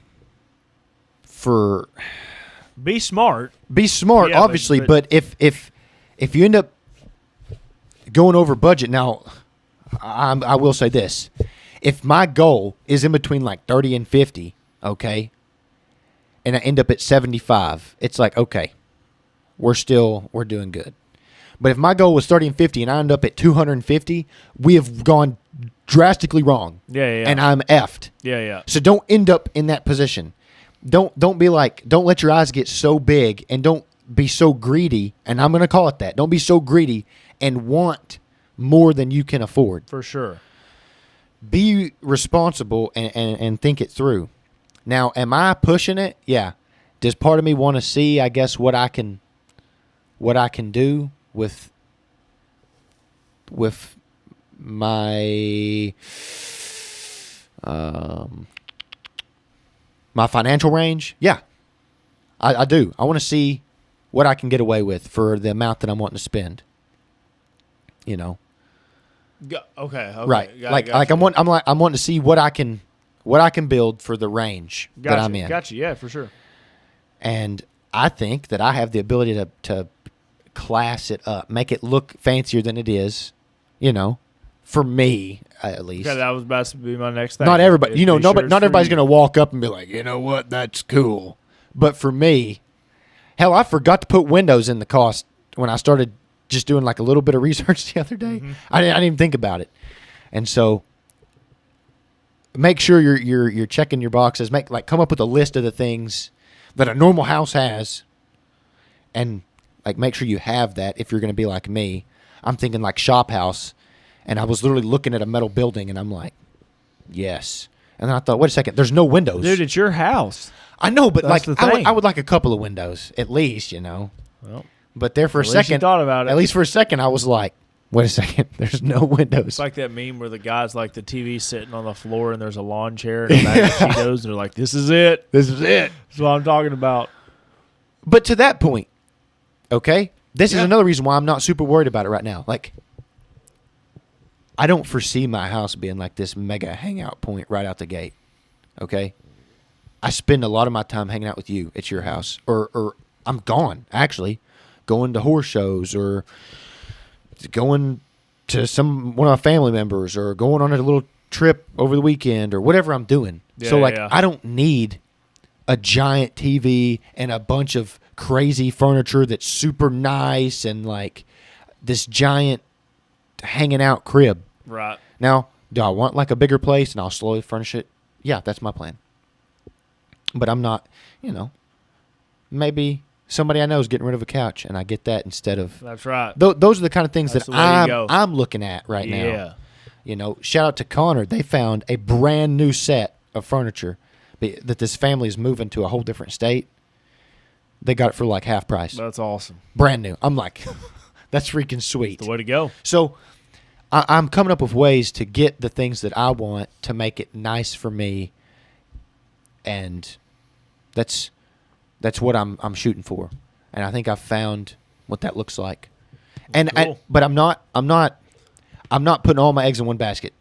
Be smart. Be smart, Yeah, obviously. But if you end up going over budget, now I will say this: if my goal is in between like 30 and 50, okay, and I end up at 75, it's like, okay, we're doing good. But if my goal was 30 and 50 and I end up at 250, we have gone drastically wrong. Yeah. And I'm effed. Yeah. So don't end up in that position. Don't be like, don't let your eyes get so big, and don't be so greedy, and I'm going to call it that. Don't be so greedy and want more than you can afford. For sure. Be responsible and think it through. Now, am I pushing it? Yeah. Does part of me want to see, I guess, what I can do with my my financial range? Yeah, I do. I want to see what I can get away with for the amount that I'm wanting to spend. You know. Okay. Right. Gotcha. I'm wanting to see what I can build for the range that I'm in. Gotcha. Yeah, for sure. And I think that I have the ability to class it up, make it look fancier than it is, you know, for me at least. Yeah, that was about to be my next thing. Not everybody, not everybody's going going to walk up and be like, you know what, that's cool. But for me, hell, I forgot to put windows in the cost when I started just doing like a little bit of research the other day. Mm-hmm. I didn't even think about it. And so make sure you're checking your boxes. Come up with a list of the things that a normal house has, and like make sure you have that. If you're going to be like me, I'm thinking like shop house, and I was literally looking at a metal building, and I'm like, yes. And then I thought, wait a second, there's no windows, dude. It's your house. I know, but That's like the thing. I would like a couple of windows at least, you know. Well, but there for a at least you second, thought about it. At least for a second, I was like, wait a second, there's no windows. It's like that meme where the guy's like the TV sitting on the floor and there's a lawn chair and a bag of Cheetos, and they're like, "This is it. This is it." That's what I'm talking about. But to that point, okay, this is Yeah. another reason why I'm not super worried about it right now. Like, I don't foresee my house being like this mega hangout point right out the gate. Okay, I spend a lot of my time hanging out with you at your house, or I'm gone actually, going to horse shows or going to one of my family members or going on a little trip over the weekend or whatever I'm doing. So I don't need a giant TV and a bunch of crazy furniture that's super nice and like this giant hanging out crib. Right. Now, do I want like a bigger place and I'll slowly furnish it? Yeah, that's my plan. But I'm not, maybe somebody I know is getting rid of a couch and I get that instead of. That's right. Those are the kind of things That's that the way you go. I'm looking at right Yeah. now. Shout out to Connor. They found a brand new set of furniture that this family is moving to a whole different state. They got it for like half price. That's awesome. Brand new. I'm like, that's freaking sweet. The way to go. So I'm coming up with ways to get the things that I want to make it nice for me, and that's what I'm shooting for. And I think I've found what that looks like. Cool. But I'm not putting all my eggs in one basket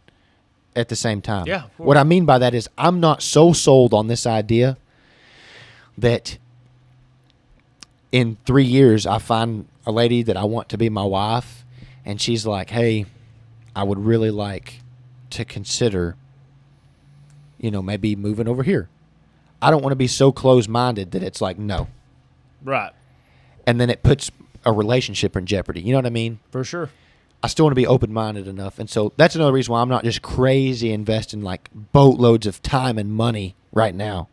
at the same time. Yeah, of course. What I mean by that is I'm not so sold on this idea that in 3 years I find a lady that I want to be my wife and she's like, "Hey, I would really like to consider, maybe moving over here." I don't want to be so closed-minded that it's like, no. Right. And then it puts a relationship in jeopardy. You know what I mean? For sure. I still want to be open-minded enough. And so that's another reason why I'm not just crazy investing like boatloads of time and money right now.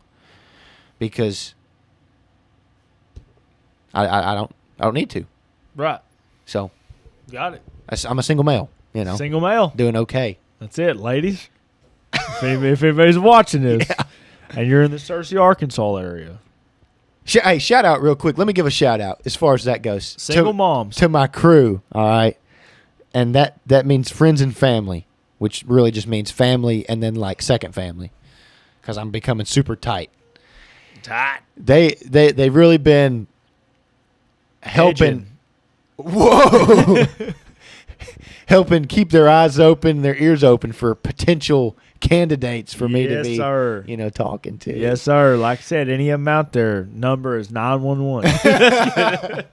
Because I don't need to. Right. So Got it. I'm a single male, Single male. doing okay. That's it, ladies. if anybody's watching this and you're in the Searcy, Arkansas area. Hey, shout out real quick. Let me give a shout out as far as that goes. Single moms. To my crew, all right? And that means friends and family, which really just means family and then like second family because I'm becoming super tight. Tight. They've really been helping. Edging. Whoa. Helping keep their eyes open, their ears open for potential candidates for me to be, sir. Talking to. Yes, sir. Like I said, any of them out there, number is 911.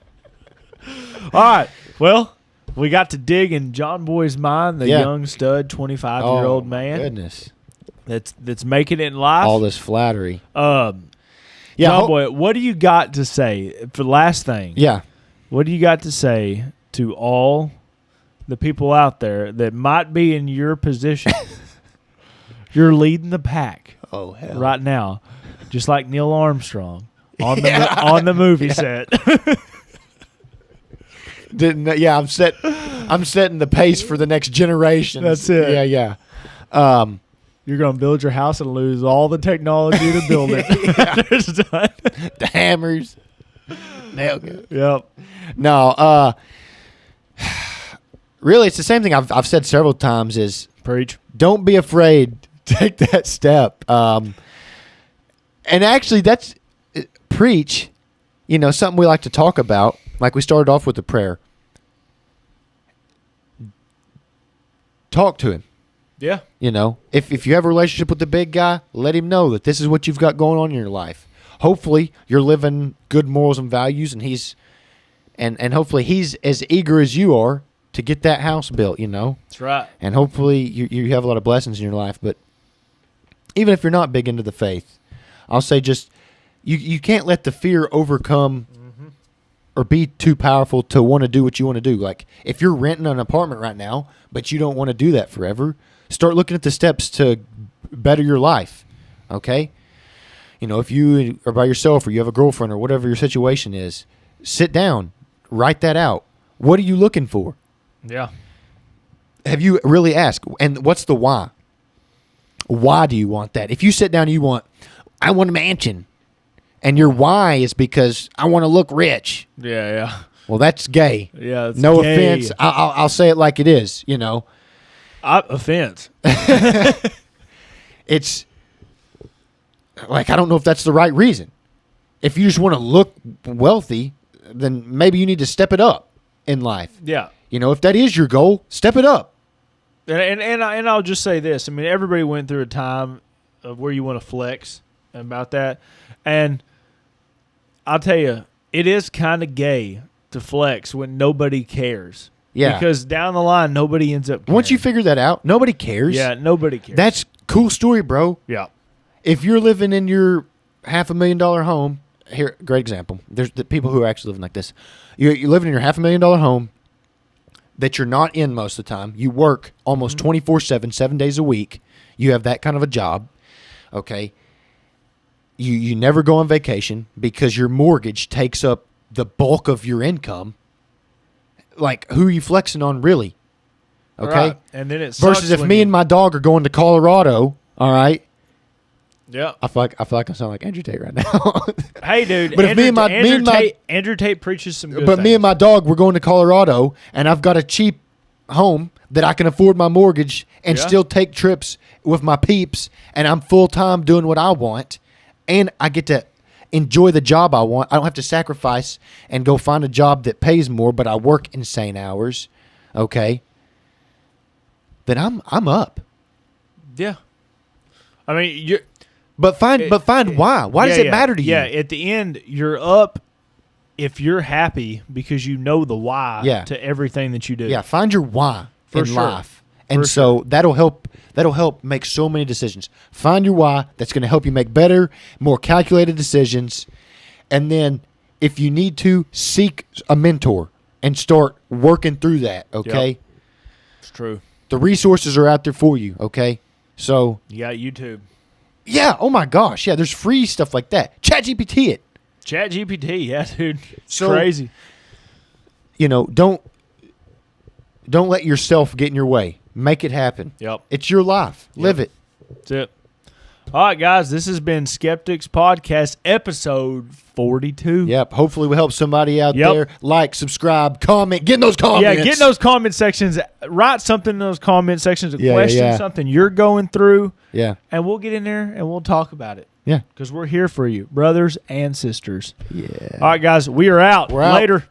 All right. Well, we got to dig in John Boy's mind, the young stud, 25-year-old man. Goodness. That's making it in life. All this flattery. John Boy, what do you got to say for the last thing? Yeah. What do you got to say to all the people out there that might be in your position? You're leading the pack. Oh, hell. Right now, just like Neil Armstrong on the movie set. I'm setting the pace for the next generation. That's it. Yeah. You're going to build your house and lose all the technology to build it. The hammers. Nail gun. Yep. No, really, it's the same thing I've said several times is Preach. Don't be afraid. Take that step. And actually, that's preach, something we like to talk about. Like we started off with the prayer. Talk to him. Yeah. If you have a relationship with the big guy, let him know that this is what you've got going on in your life. Hopefully, you're living good morals and values, and and hopefully he's as eager as you are to get that house built. That's right. And hopefully you have a lot of blessings in your life. But even if you're not big into the faith, I'll say just you can't let the fear overcome or be too powerful to want to do what you want to do. Like if you're renting an apartment right now, but you don't want to do that forever, start looking at the steps to better your life. Okay? If you are by yourself or you have a girlfriend or whatever your situation is, sit down, write that out. What are you looking for? Yeah. Have you really asked? And what's the why? Why do you want that? If you sit down and I want a mansion, and your why is because I want to look rich. Yeah. Well, that's gay. Yeah, it's no gay. offense. I'll say it like it is, Offense. It's like, I don't know if that's the right reason. If you just want to look wealthy, then maybe you need to step it up in life. Yeah. If that is your goal, step it up. And I'll just say this. I mean, everybody went through a time of where you want to flex about that. And I'll tell you, it is kind of gay to flex when nobody cares. Yeah. Because down the line, nobody ends up caring. Once you figure that out, nobody cares. Yeah, nobody cares. That's cool story, bro. Yeah. If you're living in your $500,000 home, here, great example. There's the people who are actually living like this. You're living in your $500,000 home that you're not in most of the time. You work almost 24/7, 7 days a week. You have that kind of a job. Okay. You never go on vacation because your mortgage takes up the bulk of your income. Like, who are you flexing on, really? Okay. Right. And then it versus if me and my dog are going to Colorado, all right. Yeah. I feel like I sound like Andrew Tate right now. Hey, dude. But if Andrew Tate preaches some good But things. me and my dog, we're going to Colorado, and I've got a cheap home that I can afford my mortgage and still take trips with my peeps, and I'm full-time doing what I want, and I get to enjoy the job I want. I don't have to sacrifice and go find a job that pays more, but I work insane hours, okay? Then I'm up. Yeah. I mean, you're... But find why. Why does it matter to you? Yeah, at the end, you're up if you're happy because you know the why to everything that you do. Yeah, find your why in life. And so that'll help make so many decisions. Find your why. That's going to help you make better, more calculated decisions. And then if you need to, seek a mentor and start working through that, okay? Yep. It's true. The resources are out there for you, okay? So you got YouTube. Yeah, oh my gosh. Yeah, there's free stuff like that. ChatGPT it. ChatGPT, yeah, dude. It's crazy. Don't let yourself get in your way. Make it happen. Yep. It's your life. Live it. That's it. All right, guys, this has been Skeptics Podcast episode 42. Yep. Hopefully we help somebody out there. Like, subscribe, comment. Get in those comments. Yeah, get in those comment sections. Write something in those comment sections, a question, something you're going through. Yeah. And we'll get in there and we'll talk about it. Yeah. Because we're here for you, brothers and sisters. Yeah. All right, guys, we are out. We're out. Later.